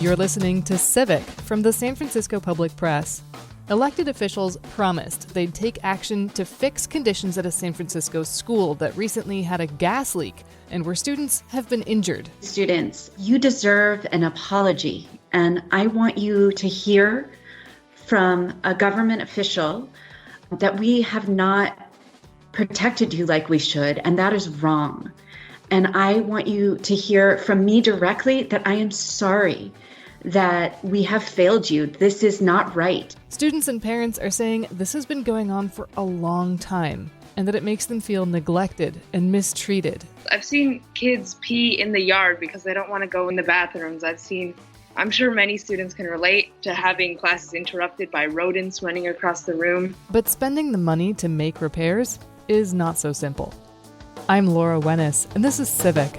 You're listening to Civic from the San Francisco Public Press. Elected officials promised they'd take action to fix conditions at a San Francisco school that recently had a gas leak and where students have been injured. Students, you deserve an apology, and I want you to hear from a government official that we have not protected you like we should, and that is wrong. And I want you to hear from me directly that I am sorry that we have failed you. This is not right. Students and parents are saying this has been going on for a long time and that it makes them feel neglected and mistreated. I've seen kids pee in the yard because they don't want to go in the bathrooms. I'm sure many students can relate to having classes interrupted by rodents running across the room. But spending the money to make repairs is not so simple. I'm Laura Wennis, and this is Civic.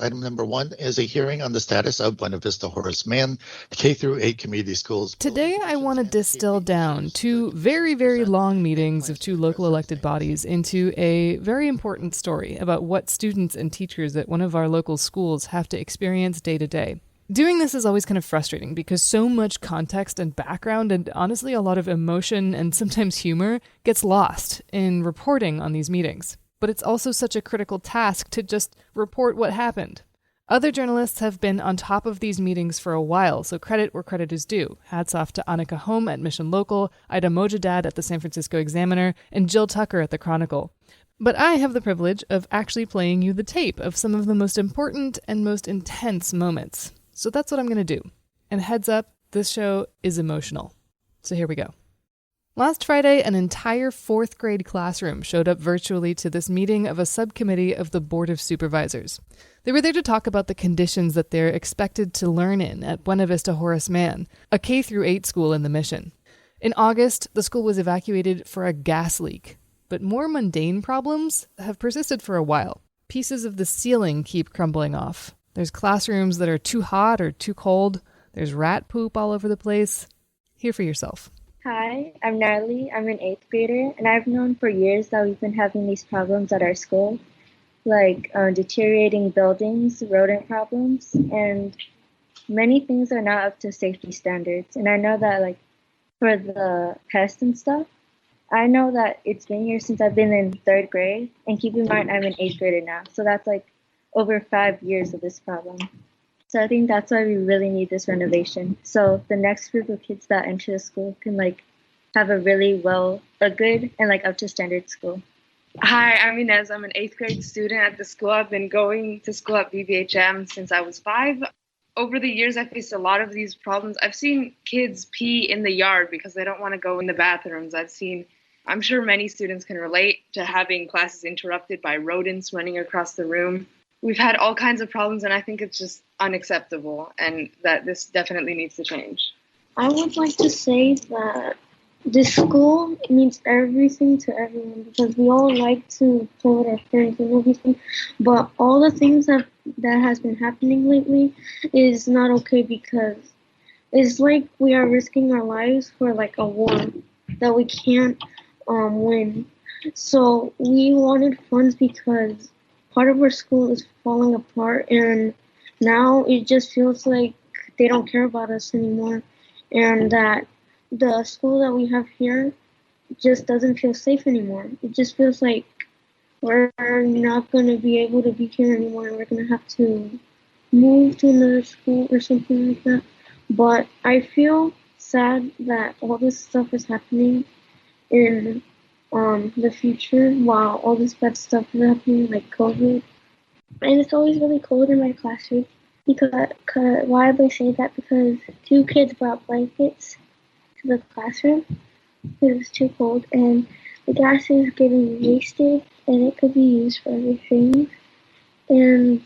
Item number 1 is a hearing on the status of Buena Vista Horace Mann K-8 community schools. Today I want to distill down two very, very long meetings of two local elected bodies into a very important story about what students and teachers at one of our local schools have to experience day to day. Doing this is always kind of frustrating because so much context and background and honestly a lot of emotion and sometimes humor gets lost in reporting on these meetings. But it's also such a critical task to just report what happened. Other journalists have been on top of these meetings for a while, so credit where credit is due. Hats off to Annika Holm at Mission Local, Ida Mojadad at the San Francisco Examiner, and Jill Tucker at the Chronicle. But I have the privilege of actually playing you the tape of some of the most important and most intense moments. So that's what I'm going to do. And heads up, this show is emotional. So here we go. Last Friday, an entire fourth grade classroom showed up virtually to this meeting of a subcommittee of the Board of Supervisors. They were there to talk about the conditions that they're expected to learn in at Buena Vista Horace Mann, a K-8 school in the Mission. In August, the school was evacuated for a gas leak, but more mundane problems have persisted for a while. Pieces of the ceiling keep crumbling off. There's classrooms that are too hot or too cold. There's rat poop all over the place. Hear for yourself. Hi, I'm Natalie. I'm an 8th grader, and I've known for years that we've been having these problems at our school, like deteriorating buildings, rodent problems, and many things are not up to safety standards. And I know that, for the pests and stuff, I know that it's been years since I've been in 3rd grade, and keep in mind I'm an 8th grader now, so that's over 5 years of this problem. So I think that's why we really need this renovation. So the next group of kids that enter the school can have a good and up to standard school. Hi, I'm Inez. I'm an 8th grade student at the school. I've been going to school at BBHM since I was 5. Over the years, I faced a lot of these problems. I've seen kids pee in the yard because they don't want to go in the bathrooms. I'm sure many students can relate to having classes interrupted by rodents running across the room. We've had all kinds of problems, and I think it's just unacceptable, and that this definitely needs to change. I would like to say that this school means everything to everyone because we all like to play with our friends and everything, but all the things that has been happening lately is not okay because it's like we are risking our lives for a war that we can't win. So we wanted funds because part of our school is falling apart, and now it just feels like they don't care about us anymore, and that the school that we have here just doesn't feel safe anymore. It just feels like we're not going to be able to be here anymore, and we're going to have to move to another school or something like that. But I feel sad that all this stuff is happening in the future while all this bad stuff is happening, like COVID. And it's always really cold in my classroom. Why do I say that? Because 2 kids brought blankets to the classroom because it was too cold, and the gas is getting wasted, and it could be used for other things. And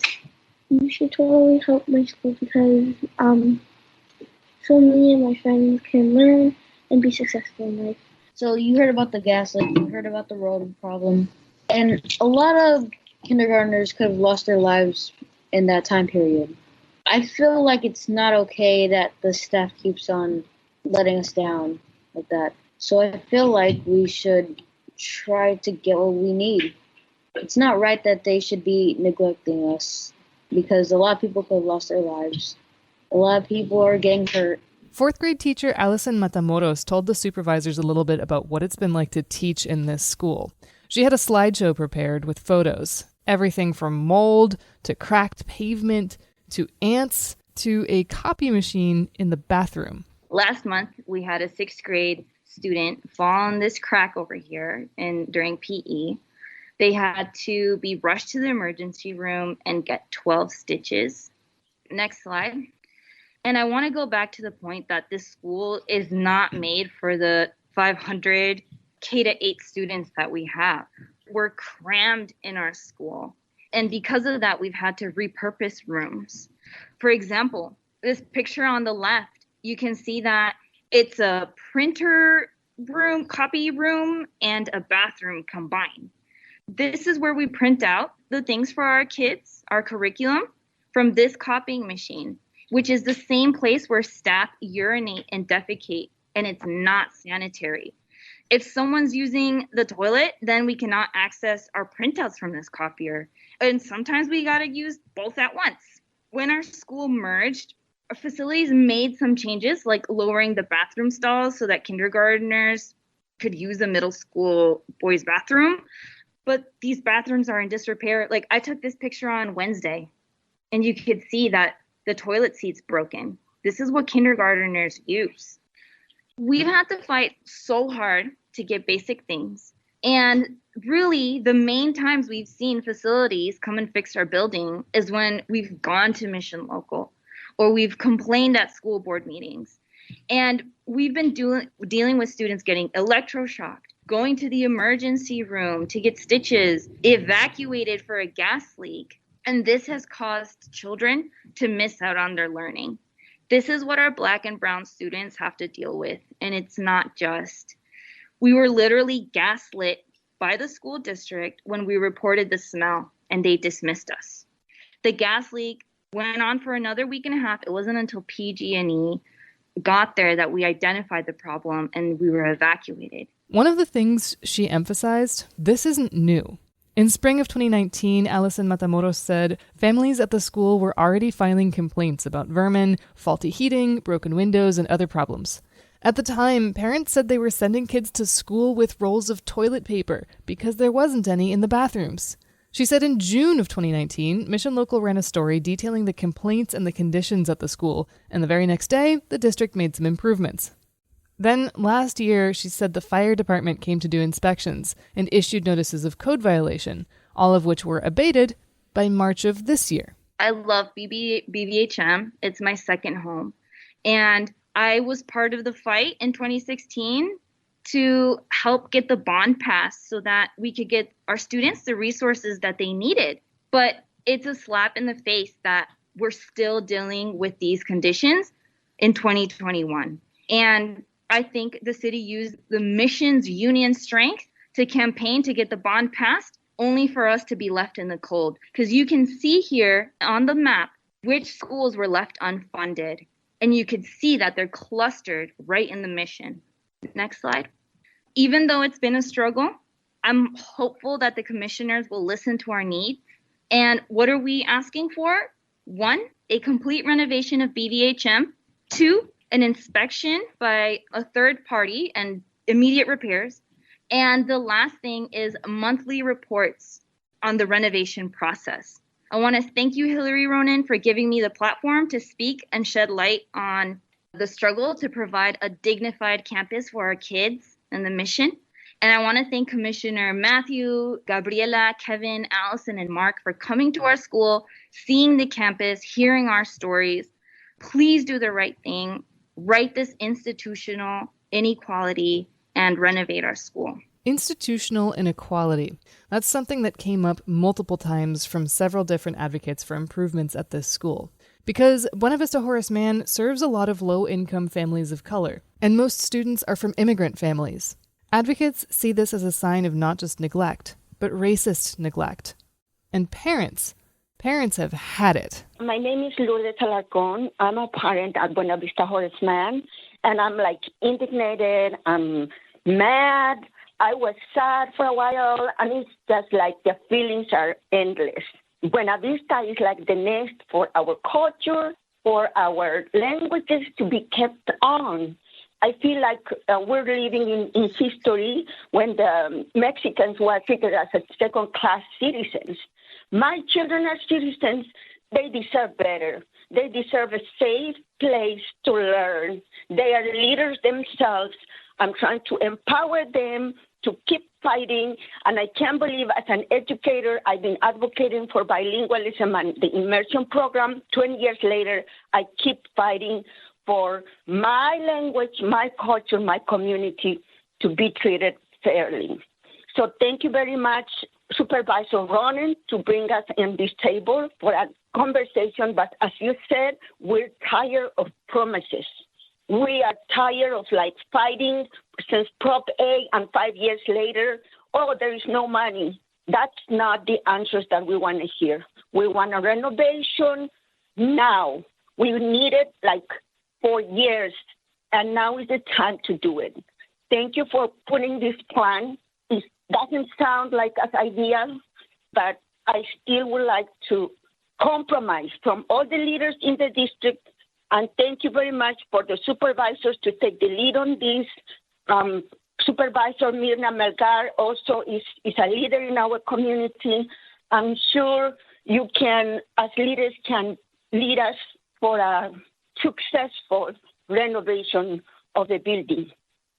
you should totally help my school because so me and my friends can learn and be successful in life. So you heard about the gas leak, you heard about the rodent problem, and a lot of kindergartners could have lost their lives in that time period. I feel like it's not okay that the staff keeps on letting us down like that. So I feel like we should try to get what we need. It's not right that they should be neglecting us because a lot of people could have lost their lives. A lot of people are getting hurt. Fourth grade teacher Allison Matamoros told the supervisors a little bit about what it's been like to teach in this school. She had a slideshow prepared with photos. Everything from mold to cracked pavement to ants to a copy machine in the bathroom. Last month, we had a 6th grade student fall on this crack over here during PE. They had to be rushed to the emergency room and get 12 stitches. Next slide. And I want to go back to the point that this school is not made for the 500 K-8 students that we have. We're crammed in our school. And because of that, we've had to repurpose rooms. For example, this picture on the left, you can see that it's a printer room, copy room, and a bathroom combined. This is where we print out the things for our kids, our curriculum, from this copying machine, which is the same place where staff urinate and defecate, and it's not sanitary. If someone's using the toilet, then we cannot access our printouts from this copier. And sometimes we got to use both at once. When our school merged, our facilities made some changes, like lowering the bathroom stalls so that kindergartners could use the middle school boys' bathroom. But these bathrooms are in disrepair. Like, I took this picture on Wednesday, and you could see that the toilet seat's broken. This is what kindergartners use. We've had to fight so hard to get basic things. And really, the main times we've seen facilities come and fix our building is when we've gone to Mission Local or we've complained at school board meetings. And we've been dealing with students getting electroshocked, going to the emergency room to get stitches, evacuated for a gas leak. And this has caused children to miss out on their learning. This is what our Black and brown students have to deal with. And it's not just. We were literally gaslit by the school district when we reported the smell, and they dismissed us. The gas leak went on for another week and a half. It wasn't until PG&E got there that we identified the problem and we were evacuated. One of the things she emphasized, this isn't new. In spring of 2019, Allison Matamoros said families at the school were already filing complaints about vermin, faulty heating, broken windows, and other problems. At the time, parents said they were sending kids to school with rolls of toilet paper because there wasn't any in the bathrooms. She said in June of 2019, Mission Local ran a story detailing the complaints and the conditions at the school, and the very next day, the district made some improvements. Then, last year, she said the fire department came to do inspections and issued notices of code violation, all of which were abated by March of this year. I love BVHM. It's my second home. And I was part of the fight in 2016 to help get the bond passed so that we could get our students the resources that they needed. But it's a slap in the face that we're still dealing with these conditions in 2021. And I think the city used the mission's union strength to campaign to get the bond passed, only for us to be left in the cold. Because you can see here on the map which schools were left unfunded. And you could see that they're clustered right in the mission. Next slide. Even though it's been a struggle, I'm hopeful that the commissioners will listen to our needs. And what are we asking for? 1, a complete renovation of BVHM. 2, an inspection by a third party and immediate repairs. And the last thing is monthly reports on the renovation process. I want to thank you, Hillary Ronan, for giving me the platform to speak and shed light on the struggle to provide a dignified campus for our kids and the mission. And I want to thank Commissioner Matthew, Gabriela, Kevin, Allison, and Mark for coming to our school, seeing the campus, hearing our stories. Please do the right thing, right this institutional inequality, and renovate our school. Institutional inequality. That's something that came up multiple times from several different advocates for improvements at this school. Because Buena Vista Horace Mann serves a lot of low-income families of color, and most students are from immigrant families. Advocates see this as a sign of not just neglect, but racist neglect. And parents have had it. My name is Lourdes Alarcon. I'm a parent at Buena Vista Horace Mann, and I'm indignated, I'm mad. I was sad for a while, and it's just the feelings are endless. Buena Vista is like the nest for our culture, for our languages to be kept on. I feel like we're living in history when the Mexicans were treated as second-class citizens. My children are citizens. They deserve better. They deserve a safe place to learn. They are leaders themselves. I'm trying to empower them to keep fighting, and I can't believe as an educator, I've been advocating for bilingualism and the immersion program. 20 years later, I keep fighting for my language, my culture, my community to be treated fairly. So thank you very much, Supervisor Ronan, to bring us in this table for a conversation. But as you said, we're tired of promises. We are tired of fighting since Prop A, and 5 years later, there is no money. That's not the answers that we want to hear. We want a renovation now. We need it 4 years, and now is the time to do it. Thank you for putting this plan. It doesn't sound like an idea, but I still would like to compromise from all the leaders in the district. And thank you very much for the supervisors to take the lead on this. Supervisor Mirna Melgar also is a leader in our community. I'm sure you can, as leaders, can lead us for a successful renovation of the building.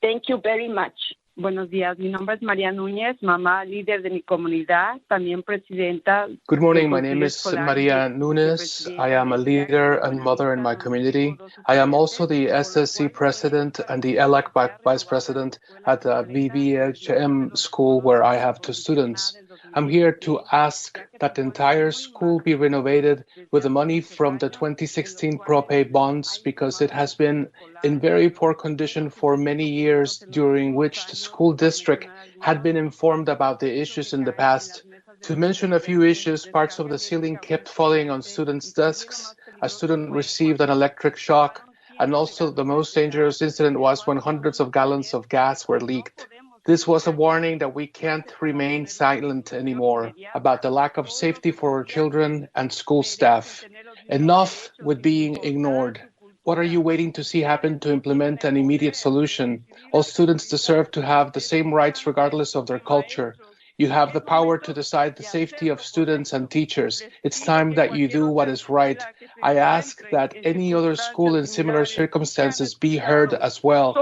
Thank you very much. Buenos días, mi nombre es María Núñez, mamá líder de mi comunidad, también presidenta. Good morning, my name is Maria Nunes. I am a leader and mother in my community. I am also the SSC president and the ELAC vice president at the VVHM school where I have 2 students. I'm here to ask that the entire school be renovated with the money from the 2016 Prop A bonds because it has been in very poor condition for many years, during which the school district had been informed about the issues in the past. To mention a few issues, parts of the ceiling kept falling on students' desks, a student received an electric shock, and also the most dangerous incident was when hundreds of gallons of gas were leaked. This was a warning that we can't remain silent anymore about the lack of safety for our children and school staff. Enough with being ignored. What are you waiting to see happen to implement an immediate solution? All students deserve to have the same rights regardless of their culture. You have the power to decide the safety of students and teachers. It's time that you do what is right. I ask that any other school in similar circumstances be heard as well.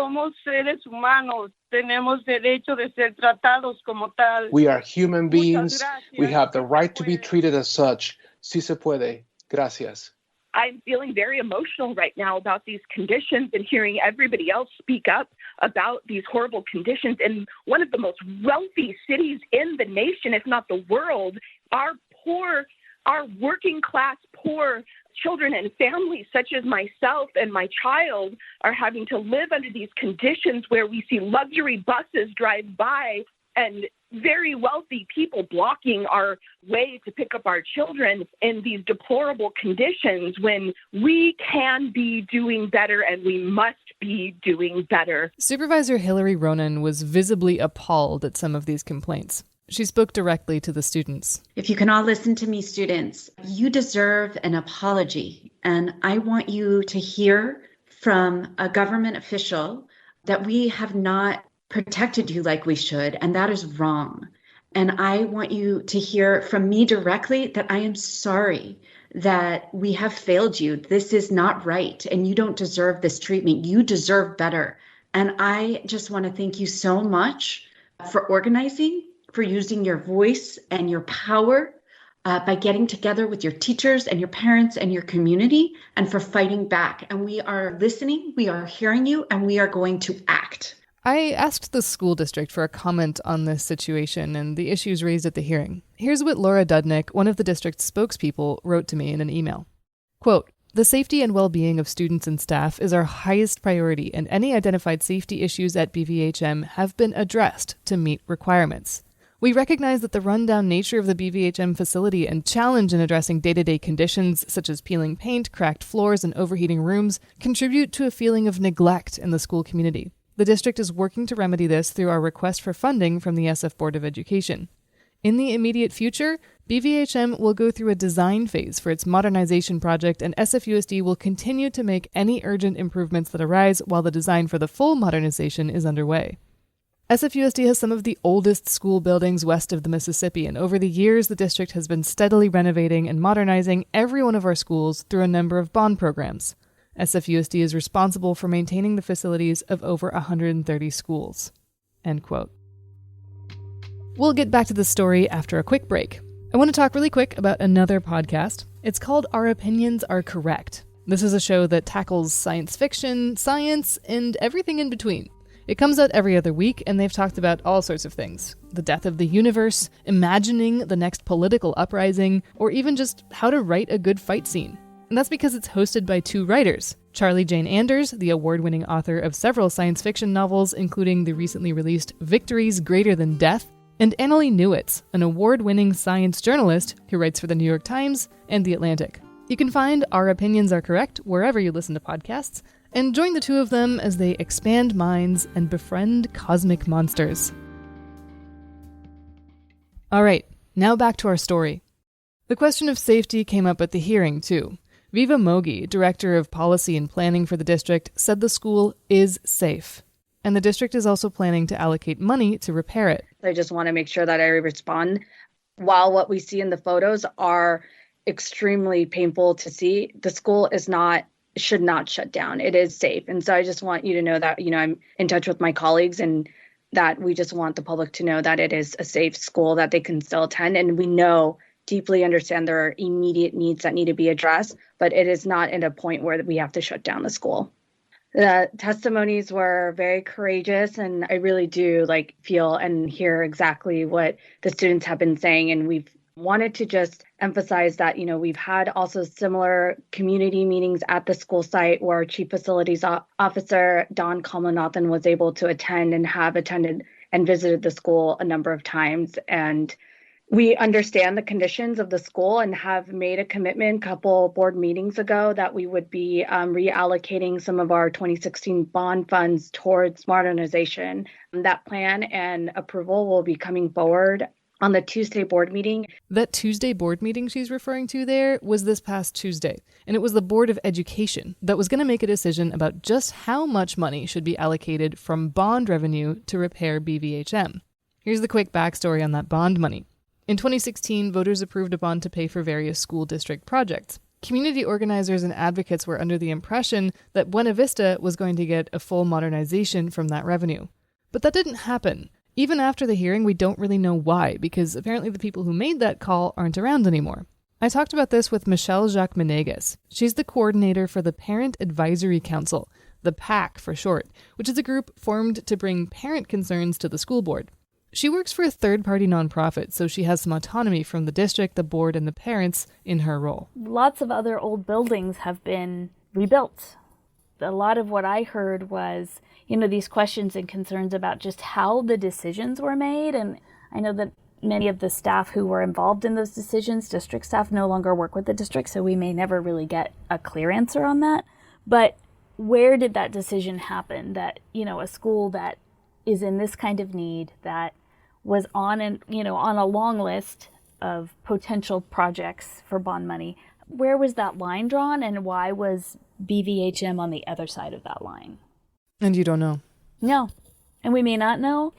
We are human beings. We have the right to be treated as such. Si se puede. Gracias. I'm feeling very emotional right now about these conditions and hearing everybody else speak up about these horrible conditions in one of the most wealthy cities in the nation, if not the world. Our working class poor children and families such as myself and my child are having to live under these conditions where we see luxury buses drive by and very wealthy people blocking our way to pick up our children in these deplorable conditions when we can be doing better and we must be doing better. Supervisor Hillary Ronan was visibly appalled at some of these complaints. She spoke directly to the students. If you can all listen to me, students, you deserve an apology. And I want you to hear from a government official that we have not protected you like we should, and that is wrong. And I want you to hear from me directly that I am sorry that we have failed you. This is not right, and you don't deserve this treatment. You deserve better. And I just want to thank you so much for organizing, for using your voice and your power by getting together with your teachers and your parents and your community, and for fighting back. And we are listening, we are hearing you, and we are going to act. I asked the school district for a comment on this situation and the issues raised at the hearing. Here's what Laura Dudnick, one of the district's spokespeople, wrote to me in an email. Quote, "The safety and well-being of students and staff is our highest priority, and any identified safety issues at BVHM have been addressed to meet requirements. We recognize that the rundown nature of the BVHM facility and challenge in addressing day-to-day conditions such as peeling paint, cracked floors, and overheating rooms contribute to a feeling of neglect in the school community. The district is working to remedy this through our request for funding from the SF Board of Education. In the immediate future, BVHM will go through a design phase for its modernization project, and SFUSD will continue to make any urgent improvements that arise while the design for the full modernization is underway. SFUSD has some of the oldest school buildings west of the Mississippi, and over the years the district has been steadily renovating and modernizing every one of our schools through a number of bond programs. SFUSD is responsible for maintaining the facilities of over 130 schools." End quote. We'll get back to the story after a quick break. I want to talk really quick about another podcast. It's called Our Opinions Are Correct. This is a show that tackles science fiction, science, and everything in between. It comes out every other week, and they've talked about all sorts of things. The death of the universe, imagining the next political uprising, or even just how to write a good fight scene. And that's because it's hosted by two writers. Charlie Jane Anders, the award-winning author of several science fiction novels, including the recently released Victories Greater Than Death, and Annalee Newitz, an award-winning science journalist who writes for the New York Times and The Atlantic. You can find Our Opinions Are Correct wherever you listen to podcasts, and join the two of them as they expand minds and befriend cosmic monsters. All right, now back to our story. The question of safety came up at the hearing, too. Viva Mogi, Director of Policy and Planning for the district, said the school is safe. And the district is also planning to allocate money to repair it. I just want to make sure that I respond. While what we see in the photos are extremely painful to see, the school should not shut down. It is safe. And so I just want you to know that, I'm in touch with my colleagues and that we just want the public to know that it is a safe school that they can still attend. And we deeply understand there are immediate needs that need to be addressed, but it is not at a point where we have to shut down the school. The testimonies were very courageous, and I really do feel and hear exactly what the students have been saying. And we've wanted to just emphasize that, we've had also similar community meetings at the school site where Chief Facilities Officer Don Kalmanathan was able to attend and have attended and visited the school a number of times. And we understand the conditions of the school and have made a commitment a couple board meetings ago that we would be reallocating some of our 2016 bond funds towards modernization. That plan and approval will be coming forward on the Tuesday board meeting. That Tuesday board meeting she's referring to there was this past Tuesday, and it was the Board of Education that was going to make a decision about just how much money should be allocated from bond revenue to repair BVHM. Here's the quick backstory on that bond money. In 2016, voters approved a bond to pay for various school district projects. Community organizers and advocates were under the impression that Buena Vista was going to get a full modernization from that revenue. But that didn't happen. Even after the hearing, we don't really know why, because apparently the people who made that call aren't around anymore. I talked about this with Michelle Jacques Menegas. She's the coordinator for the Parent Advisory Council, the PAC for short, which is a group formed to bring parent concerns to the school board. She works for a third-party nonprofit, so she has some autonomy from the district, the board, and the parents in her role. Lots of other old buildings have been rebuilt. A lot of what I heard was, these questions and concerns about just how the decisions were made. And I know that many of the staff who were involved in those decisions, district staff, no longer work with the district, so we may never really get a clear answer on that. But where did that decision happen that, a school that is in this kind of need, that was on a long list of potential projects for bond money, where was that line drawn, and why was BVHM on the other side of that line? And you don't know? No. And we may not know.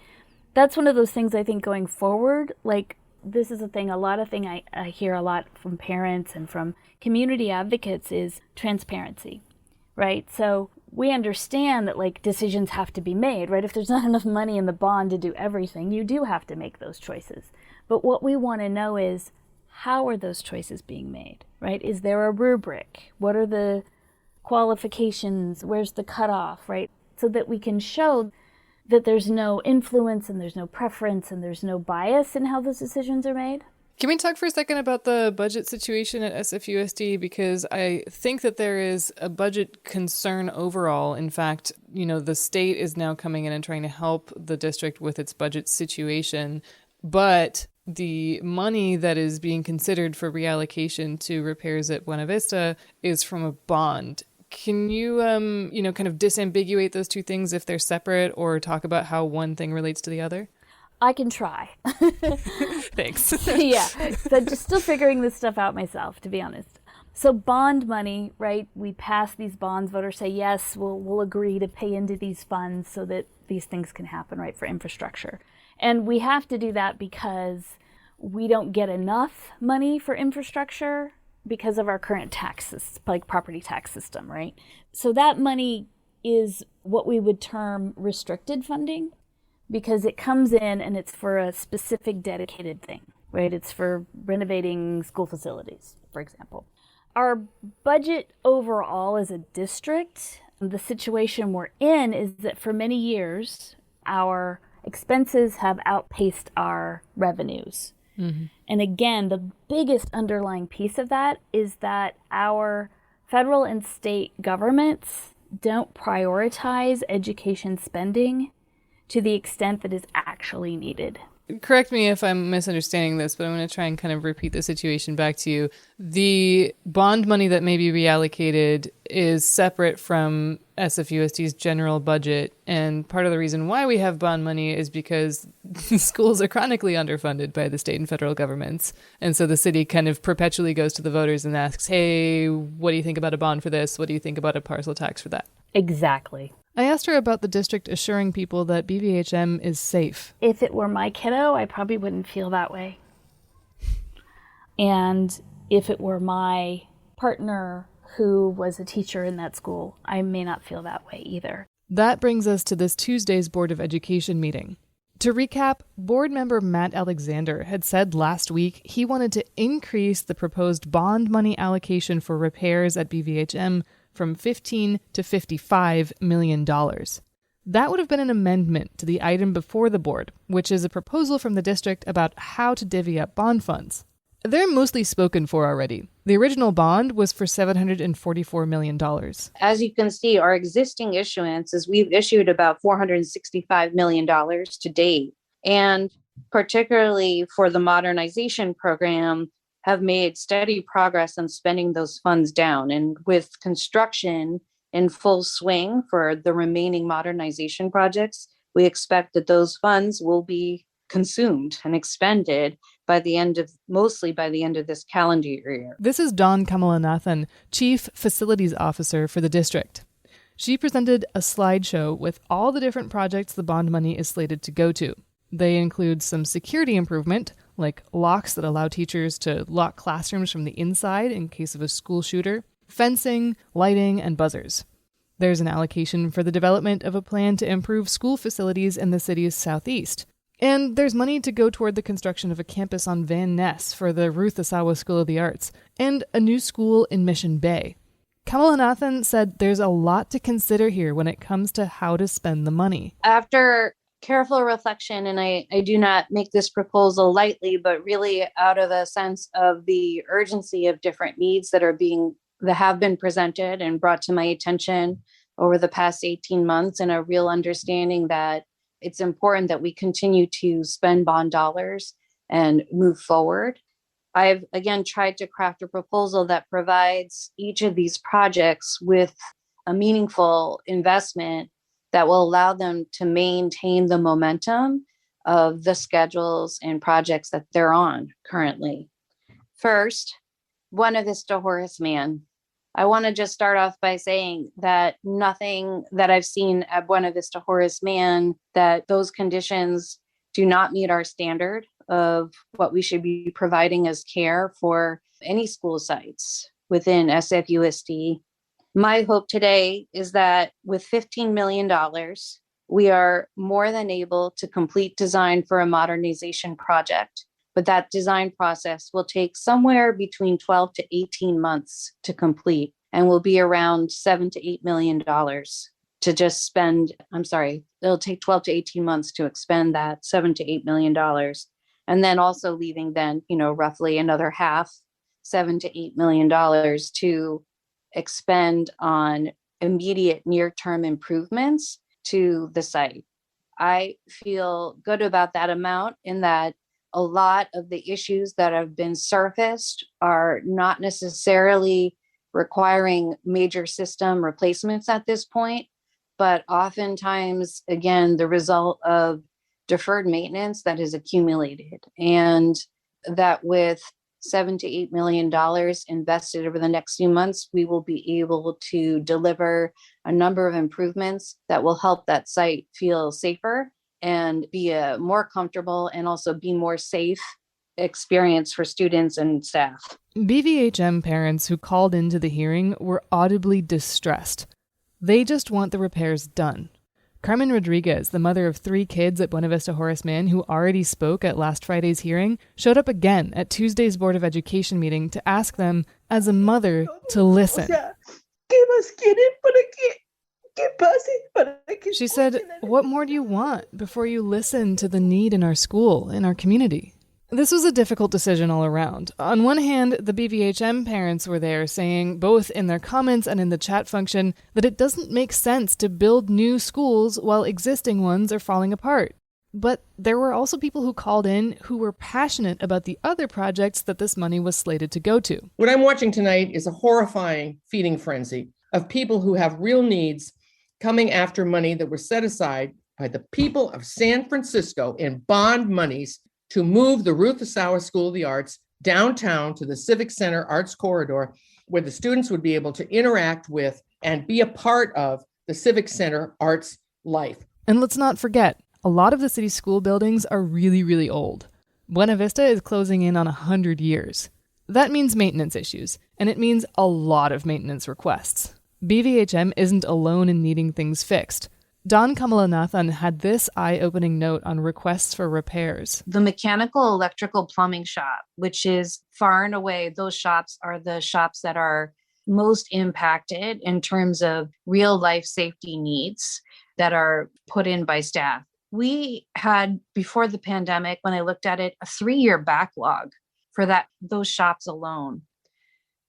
That's one of those things I think going forward, this is a lot of thing I hear a lot from parents and from community advocates is transparency, right? So we understand that decisions have to be made, right? If there's not enough money in the bond to do everything, you do have to make those choices. But what we want to know is, how are those choices being made, right? Is there a rubric? What are the qualifications? Where's the cutoff, right? So that we can show that there's no influence and there's no preference and there's no bias in how those decisions are made. Can we talk for a second about the budget situation at SFUSD? Because I think that there is a budget concern overall. In fact, the state is now coming in and trying to help the district with its budget situation. But the money that is being considered for reallocation to repairs at Buena Vista is from a bond. Can you, kind of disambiguate those two things if they're separate, or talk about how one thing relates to the other? I can try. Thanks. Yeah, so I'm just still figuring this stuff out myself, to be honest. So bond money, right? We pass these bonds. Voters say, yes, we'll agree to pay into these funds so that these things can happen, right, for infrastructure. And we have to do that because we don't get enough money for infrastructure because of our current taxes, like property tax system, right? So that money is what we would term restricted funding, because it comes in and it's for a specific dedicated thing, right? It's for renovating school facilities, for example. Our budget overall as a district, the situation we're in is that for many years, our expenses have outpaced our revenues. Mm-hmm. And again, the biggest underlying piece of that is that our federal and state governments don't prioritize education spending to the extent that is actually needed. Correct me if I'm misunderstanding this, but I'm going to try and kind of repeat the situation back to you. The bond money that may be reallocated is separate from SFUSD's general budget. And part of the reason why we have bond money is because schools are chronically underfunded by the state and federal governments. And so the city kind of perpetually goes to the voters and asks, hey, what do you think about a bond for this? What do you think about a parcel tax for that? Exactly. I asked her about the district assuring people that BVHM is safe. If it were my kiddo, I probably wouldn't feel that way. And if it were my partner who was a teacher in that school, I may not feel that way either. That brings us to this Tuesday's Board of Education meeting. To recap, board member Matt Alexander had said last week he wanted to increase the proposed bond money allocation for repairs at BVHM from $15 to $55 million. That would have been an amendment to the item before the board, which is a proposal from the district about how to divvy up bond funds. They're mostly spoken for already. The original bond was for $744 million. As you can see, our existing issuances, we've issued about $465 million to date. And particularly for the modernization program, have made steady progress on spending those funds down. And with construction in full swing for the remaining modernization projects, we expect that those funds will be consumed and expended mostly by the end of this calendar year. This is Dawn Kamalanathan, Chief Facilities Officer for the district. She presented a slideshow with all the different projects the bond money is slated to go to. They include some security improvement, like locks that allow teachers to lock classrooms from the inside in case of a school shooter, fencing, lighting, and buzzers. There's an allocation for the development of a plan to improve school facilities in the city's southeast. And there's money to go toward the construction of a campus on Van Ness for the Ruth Asawa School of the Arts, and a new school in Mission Bay. Kamalanathan said there's a lot to consider here when it comes to how to spend the money. After careful reflection, and I do not make this proposal lightly, but really out of a sense of the urgency of different needs that have been presented and brought to my attention over the past 18 months, and a real understanding that it's important that we continue to spend bond dollars and move forward. I've again tried to craft a proposal that provides each of these projects with a meaningful investment that will allow them to maintain the momentum of the schedules and projects that they're on currently. First, Buena Vista Horace Mann. I want to just start off by saying that nothing that I've seen at Buena Vista Horace Mann, that those conditions do not meet our standard of what we should be providing as care for any school sites within SFUSD. My hope today is that with $15 million, we are more than able to complete design for a modernization project, but that design process will take somewhere between 12 to 18 months to complete and will be around $7 to $8 million to just spend. It'll take 12 to 18 months to expend that $7 to $8 million. And then also leaving then, roughly another half, $7 to $8 million to expend on immediate near-term improvements to the site. I feel good about that amount in that a lot of the issues that have been surfaced are not necessarily requiring major system replacements at this point, but oftentimes, again, the result of deferred maintenance that is accumulated, and that with $7 to $8 million invested over the next few months, we will be able to deliver a number of improvements that will help that site feel safer and be a more comfortable and also be more safe experience for students and staff. BVHM parents who called into the hearing were audibly distressed. They just want the repairs done. Carmen Rodriguez, the mother of 3 kids at Buena Vista Horace Mann who already spoke at last Friday's hearing, showed up again at Tuesday's Board of Education meeting to ask them, as a mother, to listen. She said, "What more do you want before you listen to the need in our school, in our community?" This was a difficult decision all around. On one hand, the BVHM parents were there saying, both in their comments and in the chat function, that it doesn't make sense to build new schools while existing ones are falling apart. But there were also people who called in who were passionate about the other projects that this money was slated to go to. What I'm watching tonight is a horrifying feeding frenzy of people who have real needs coming after money that was set aside by the people of San Francisco in bond monies to move the Ruth Asawa School of the Arts downtown to the Civic Center Arts Corridor, where the students would be able to interact with and be a part of the Civic Center arts life. And let's not forget, a lot of the city's school buildings are really, really old. Buena Vista is closing in on 100 years. That means maintenance issues, and it means a lot of maintenance requests. BVHM isn't alone in needing things fixed. Don Kamalanathan had this eye-opening note on requests for repairs. The mechanical, electrical, plumbing shop, which is far and away, those shops are the shops that are most impacted in terms of real life safety needs that are put in by staff. We had, before the pandemic, when I looked at it, a 3-year backlog for those shops alone.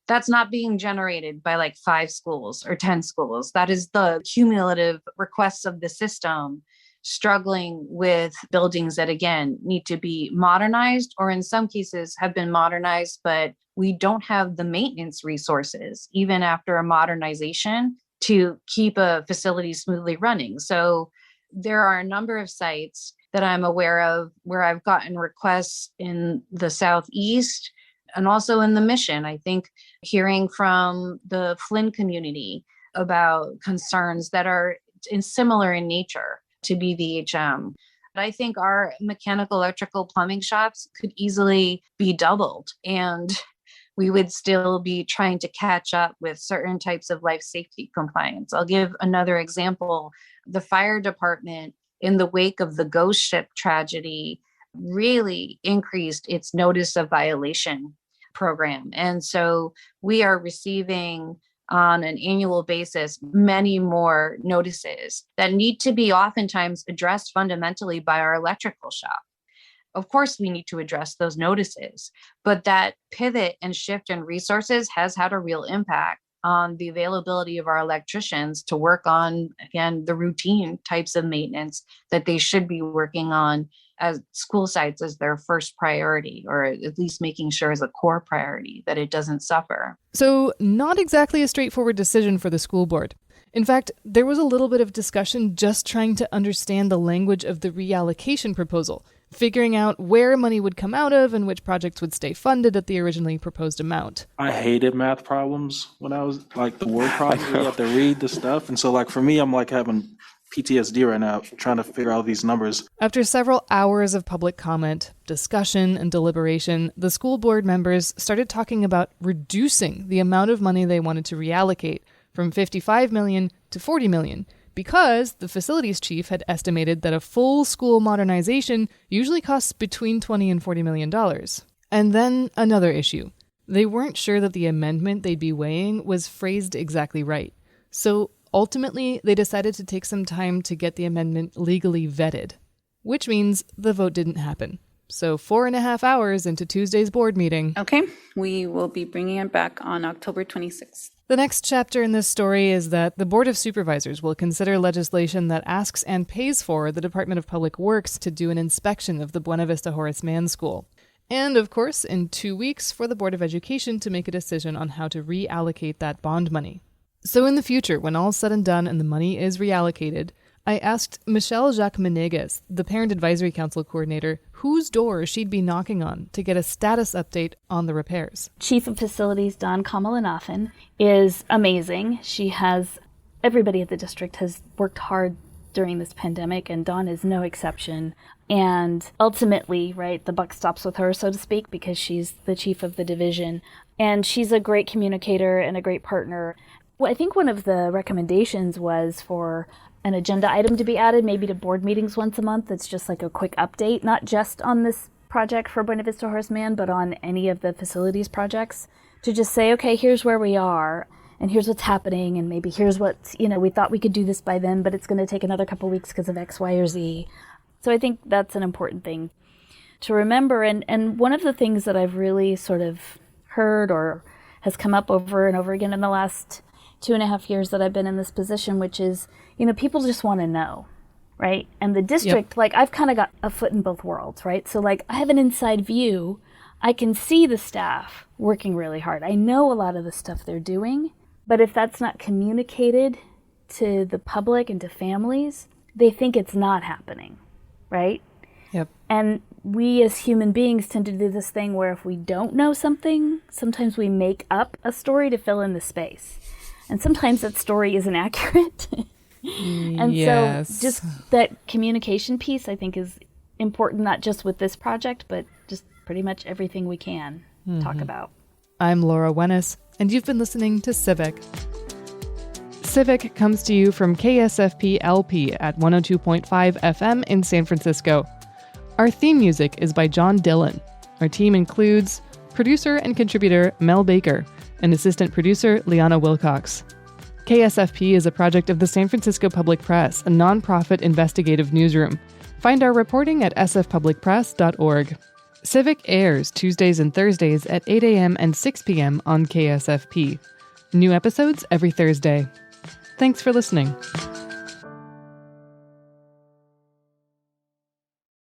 That's not being generated by like 5 schools or 10 schools. That is the cumulative requests of the system struggling with buildings that, again, need to be modernized, or in some cases have been modernized, but we don't have the maintenance resources, even after a modernization, to keep a facility smoothly running. So there are a number of sites that I'm aware of where I've gotten requests in the Southeast and also in the Mission. I think hearing from the Flynn community about concerns that are similar in nature to BVHM. I think our mechanical, electrical, plumbing shops could easily be doubled, and we would still be trying to catch up with certain types of life safety compliance. I'll give another example. The fire department, in the wake of the ghost ship tragedy, really increased its notice of violation program. And so we are receiving on an annual basis many more notices that need to be oftentimes addressed fundamentally by our electrical shop. Of course, we need to address those notices, but that pivot and shift in resources has had a real impact on the availability of our electricians to work on, again, the routine types of maintenance that they should be working on as school sites as their first priority, or at least making sure as a core priority that it doesn't suffer. So not exactly a straightforward decision for the school board. In fact, there was a little bit of discussion just trying to understand the language of the reallocation proposal, figuring out where money would come out of and which projects would stay funded at the originally proposed amount. I hated math problems when I was like the word problems. You have to read the stuff. And so like for me, I'm like having PTSD right now, trying to figure out these numbers. After several hours of public comment, discussion, and deliberation, the school board members started talking about reducing the amount of money they wanted to reallocate from $55 million to $40 million, because the facilities chief had estimated that a full school modernization usually costs between $20 and $40 million. And then another issue. They weren't sure that the amendment they'd be weighing was phrased exactly right. So ultimately, they decided to take some time to get the amendment legally vetted, which means the vote didn't happen. So 4.5 hours into Tuesday's board meeting. Okay, we will be bringing it back on October 26th. The next chapter in this story is that the Board of Supervisors will consider legislation that asks and pays for the Department of Public Works to do an inspection of the Buena Vista Horace Mann School. And, of course, in 2 weeks for the Board of Education to make a decision on how to reallocate that bond money. So in the future, when all's said and done and the money is reallocated, I asked Michelle Jacques-Menegas, the Parent Advisory Council coordinator, whose door she'd be knocking on to get a status update on the repairs. Chief of Facilities Dawn Kamalanathan is amazing. Everybody at the district has worked hard during this pandemic, and Dawn is no exception. And ultimately, right, the buck stops with her, so to speak, because she's the chief of the division. And she's a great communicator and a great partner. Well, I think one of the recommendations was for an agenda item to be added, maybe to board meetings once a month. It's just like a quick update, not just on this project for Buena Vista Horace Mann, but on any of the facilities projects, to just say, okay, here's where we are, and here's what's happening, and maybe here's what's, we thought we could do this by then, but it's going to take another couple weeks because of X, Y, or Z. So I think that's an important thing to remember. And one of the things that I've really sort of heard or has come up over and over again in the last 2.5 years that I've been in this position, which is, people just want to know, right? And the district, I've kind of got a foot in both worlds, right? So I have an inside view. I can see the staff working really hard. I know a lot of the stuff they're doing, but if that's not communicated to the public and to families, they think it's not happening, right? Yep. And we as human beings tend to do this thing where if we don't know something, sometimes we make up a story to fill in the space. And sometimes that story isn't accurate. And so just that communication piece, I think, is important, not just with this project, but just pretty much everything we can talk about. I'm Laura Wennis, and you've been listening to Civic. Civic comes to you from KSFP LP at 102.5 FM in San Francisco. Our theme music is by John Dillon. Our team includes producer and contributor Mel Baker and assistant producer Liana Wilcox. KSFP is a project of the San Francisco Public Press, a nonprofit investigative newsroom. Find our reporting at sfpublicpress.org. Civic airs Tuesdays and Thursdays at 8 a.m. and 6 p.m. on KSFP. New episodes every Thursday. Thanks for listening.